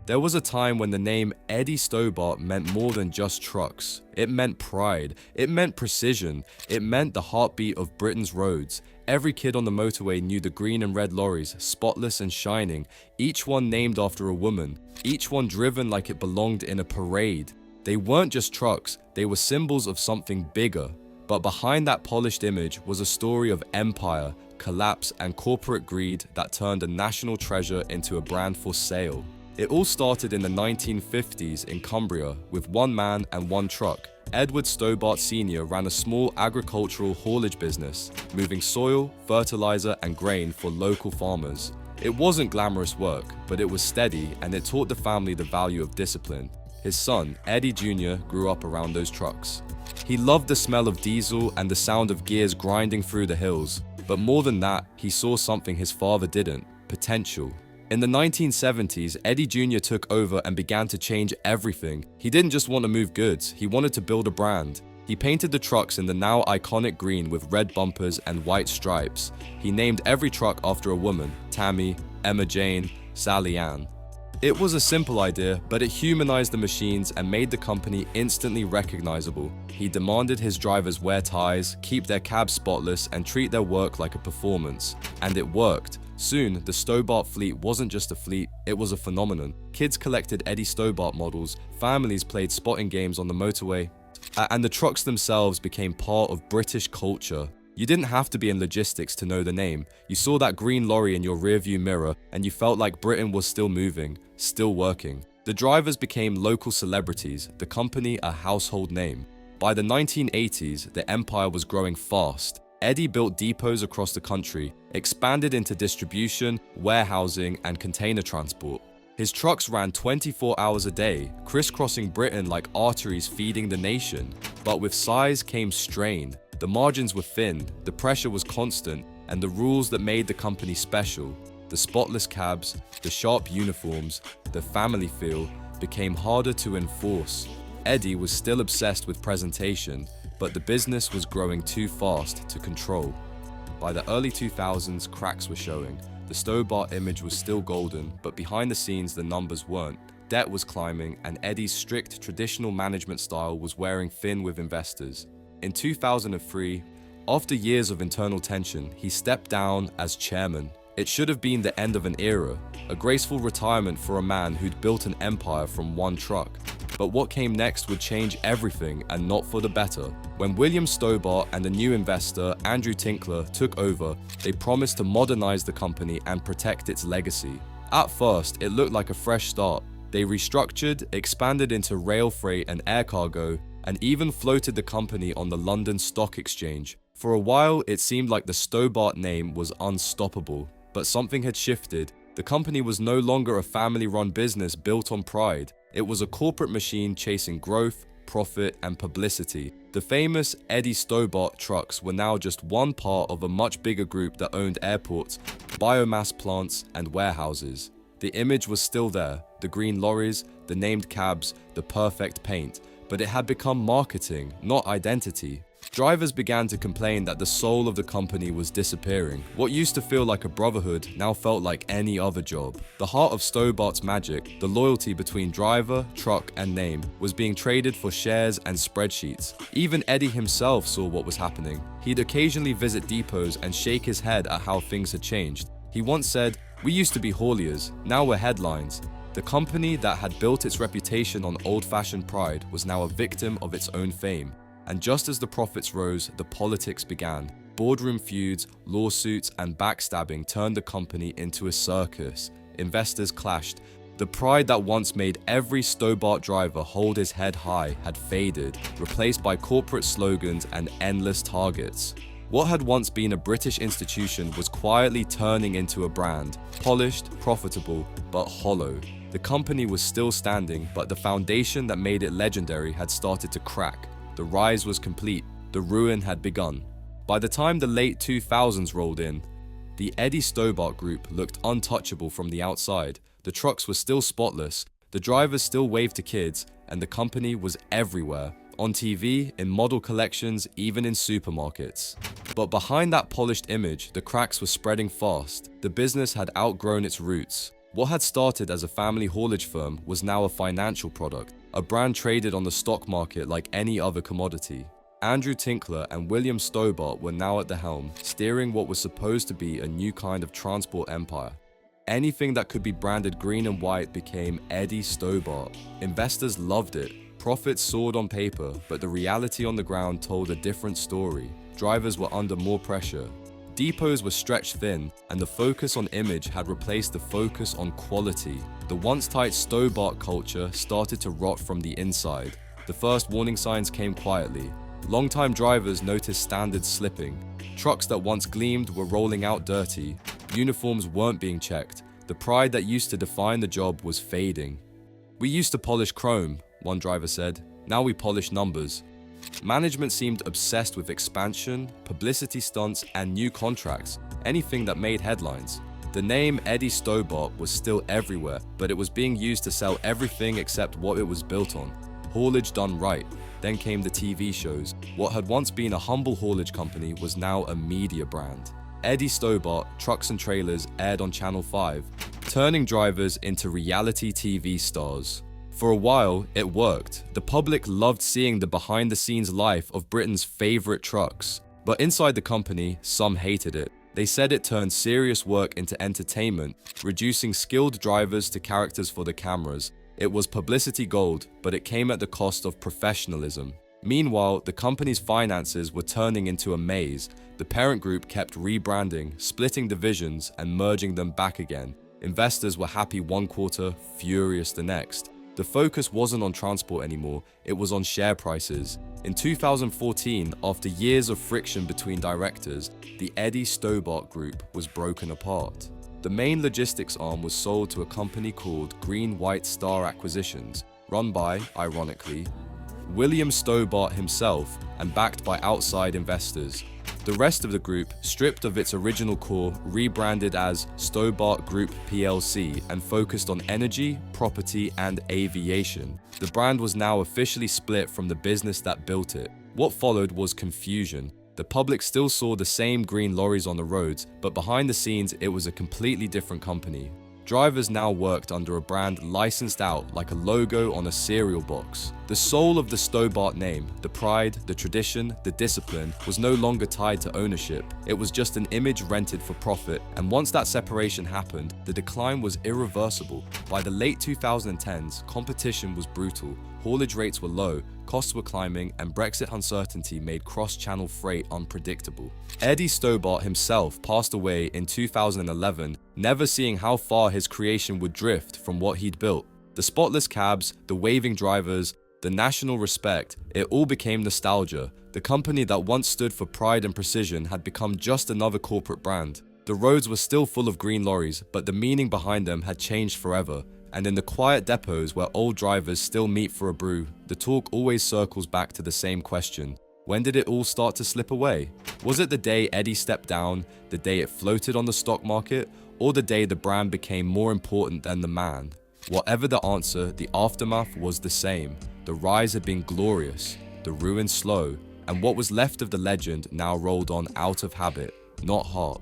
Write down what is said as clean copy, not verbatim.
There was a time when the name Eddie Stobart meant more than just trucks. It meant pride, it meant precision, it meant the heartbeat of Britain's roads. Every kid on the motorway knew the green and red lorries, spotless and shining, each one named after a woman, each one driven like it belonged in a parade. They weren't just trucks, they were symbols of something bigger. But behind that polished image was a story of empire, collapse, and corporate greed that turned a national treasure into a brand for sale. It all started in the 1950s in Cumbria with one man and one truck. Edward Stobart Sr. ran a small agricultural haulage business, moving soil, fertilizer, and grain for local farmers. It wasn't glamorous work, but it was steady and it taught the family the value of discipline. His son, Eddie Jr., grew up around those trucks. He loved the smell of diesel and the sound of gears grinding through the hills, but more than that, he saw something his father didn't: potential. In the 1970s, Eddie Jr. took over and began to change everything. He didn't just want to move goods, he wanted to build a brand. He painted the trucks in the now iconic green with red bumpers and white stripes. He named every truck after a woman: Tammy, Emma Jane, Sally Ann. It was a simple idea, but it humanized the machines and made the company instantly recognizable. He demanded his drivers wear ties, keep their cabs spotless, and treat their work like a performance. And it worked. Soon, the Stobart fleet wasn't just a fleet, it was a phenomenon. Kids collected Eddie Stobart models, families played spotting games on the motorway, and the trucks themselves became part of British culture. You didn't have to be in logistics to know the name. You saw that green lorry in your rearview mirror and you felt like Britain was still moving, still working. The drivers became local celebrities, the company a household name. By the 1980s, the empire was growing fast. Eddie built depots across the country, expanded into distribution, warehousing, and container transport. His trucks ran 24 hours a day, crisscrossing Britain like arteries feeding the nation. But with size came strain. The margins were thin, the pressure was constant, and the rules that made the company special, the spotless cabs, the sharp uniforms, the family feel, became harder to enforce. Eddie was still obsessed with presentation, but the business was growing too fast to control. By the early 2000s, cracks were showing. The Stobart image was still golden, but behind the scenes the numbers weren't. Debt was climbing, and Eddie's strict traditional management style was wearing thin with investors. In 2003, after years of internal tension, he stepped down as chairman. It should have been the end of an era, a graceful retirement for a man who'd built an empire from one truck. But what came next would change everything, and not for the better. When William Stobart and a new investor, Andrew Tinkler, took over, they promised to modernize the company and protect its legacy. At first, it looked like a fresh start. They restructured, expanded into rail freight and air cargo, and even floated the company on the London Stock Exchange. For a while, it seemed like the Stobart name was unstoppable. But something had shifted. The company was no longer a family-run business built on pride. It was a corporate machine chasing growth, profit, and publicity. The famous Eddie Stobart trucks were now just one part of a much bigger group that owned airports, biomass plants, and warehouses. The image was still there, the green lorries, the named cabs, the perfect paint, but it had become marketing, not identity. Drivers began to complain that the soul of the company was disappearing. What used to feel like a brotherhood now felt like any other job. The heart of Stobart's magic, the loyalty between driver, truck, and name, was being traded for shares and spreadsheets. Even Eddie himself saw what was happening. He'd occasionally visit depots and shake his head at how things had changed. He once said, "We used to be hauliers, now we're headlines." The company that had built its reputation on old-fashioned pride was now a victim of its own fame. And just as the profits rose, the politics began. Boardroom feuds, lawsuits, and backstabbing turned the company into a circus. Investors clashed. The pride that once made every Stobart driver hold his head high had faded, replaced by corporate slogans and endless targets. What had once been a British institution was quietly turning into a brand, polished, profitable, but hollow. The company was still standing, but the foundation that made it legendary had started to crack. The rise was complete, the ruin had begun. By the time the late 2000s rolled in, the Eddie Stobart Group looked untouchable from the outside. The trucks were still spotless, the drivers still waved to kids, and the company was everywhere. On TV, in model collections, even in supermarkets. But behind that polished image, the cracks were spreading fast. The business had outgrown its roots. What had started as a family haulage firm was now a financial product, a brand traded on the stock market like any other commodity. Andrew Tinkler and William Stobart were now at the helm, steering what was supposed to be a new kind of transport empire. Anything that could be branded green and white became Eddie Stobart. Investors loved it. Profits soared on paper, but the reality on the ground told a different story. Drivers were under more pressure. Depots were stretched thin, and the focus on image had replaced the focus on quality. The once tight Stobart culture started to rot from the inside. The first warning signs came quietly. Long-time drivers noticed standards slipping. Trucks that once gleamed were rolling out dirty. Uniforms weren't being checked. The pride that used to define the job was fading. "We used to polish chrome," one driver said. "Now we polish numbers." Management seemed obsessed with expansion, publicity stunts, and new contracts, anything that made headlines. The name Eddie Stobart was still everywhere, but it was being used to sell everything except what it was built on. Haulage done right. Then came the TV shows. What had once been a humble haulage company was now a media brand. Eddie Stobart, Trucks and Trailers aired on Channel 5, turning drivers into reality TV stars. For a while, it worked. The public loved seeing the behind-the-scenes life of Britain's favorite trucks. But inside the company, some hated it. They said it turned serious work into entertainment, reducing skilled drivers to characters for the cameras. It was publicity gold, but it came at the cost of professionalism. Meanwhile, the company's finances were turning into a maze. The parent group kept rebranding, splitting divisions, and merging them back again. Investors were happy one quarter, furious the next. The focus wasn't on transport anymore, it was on share prices. In 2014, after years of friction between directors, the Eddie Stobart Group was broken apart. The main logistics arm was sold to a company called Green White Star Acquisitions, run by, ironically, William Stobart himself and backed by outside investors. The rest of the group, stripped of its original core, rebranded as Stobart Group plc and focused on energy, property, and aviation. The brand was now officially split from the business that built it. What followed was confusion. The public still saw the same green lorries on the roads, but behind the scenes it was a completely different company. Drivers now worked under a brand licensed out like a logo on a cereal box. The soul of the Stobart name, the pride, the tradition, the discipline, was no longer tied to ownership. It was just an image rented for profit, and once that separation happened, the decline was irreversible. By the late 2010s, competition was brutal, haulage rates were low, costs were climbing, and Brexit uncertainty made cross-channel freight unpredictable. Eddie Stobart himself passed away in 2011, never seeing how far his creation would drift from what he'd built. The spotless cabs, the waving drivers, the national respect, it all became nostalgia. The company that once stood for pride and precision had become just another corporate brand. The roads were still full of green lorries, but the meaning behind them had changed forever. And in the quiet depots where old drivers still meet for a brew, the talk always circles back to the same question. When did it all start to slip away? Was it the day Eddie stepped down, the day it floated on the stock market, or the day the brand became more important than the man? Whatever the answer, the aftermath was the same. The rise had been glorious, the ruin slow, and what was left of the legend now rolled on out of habit, not heart.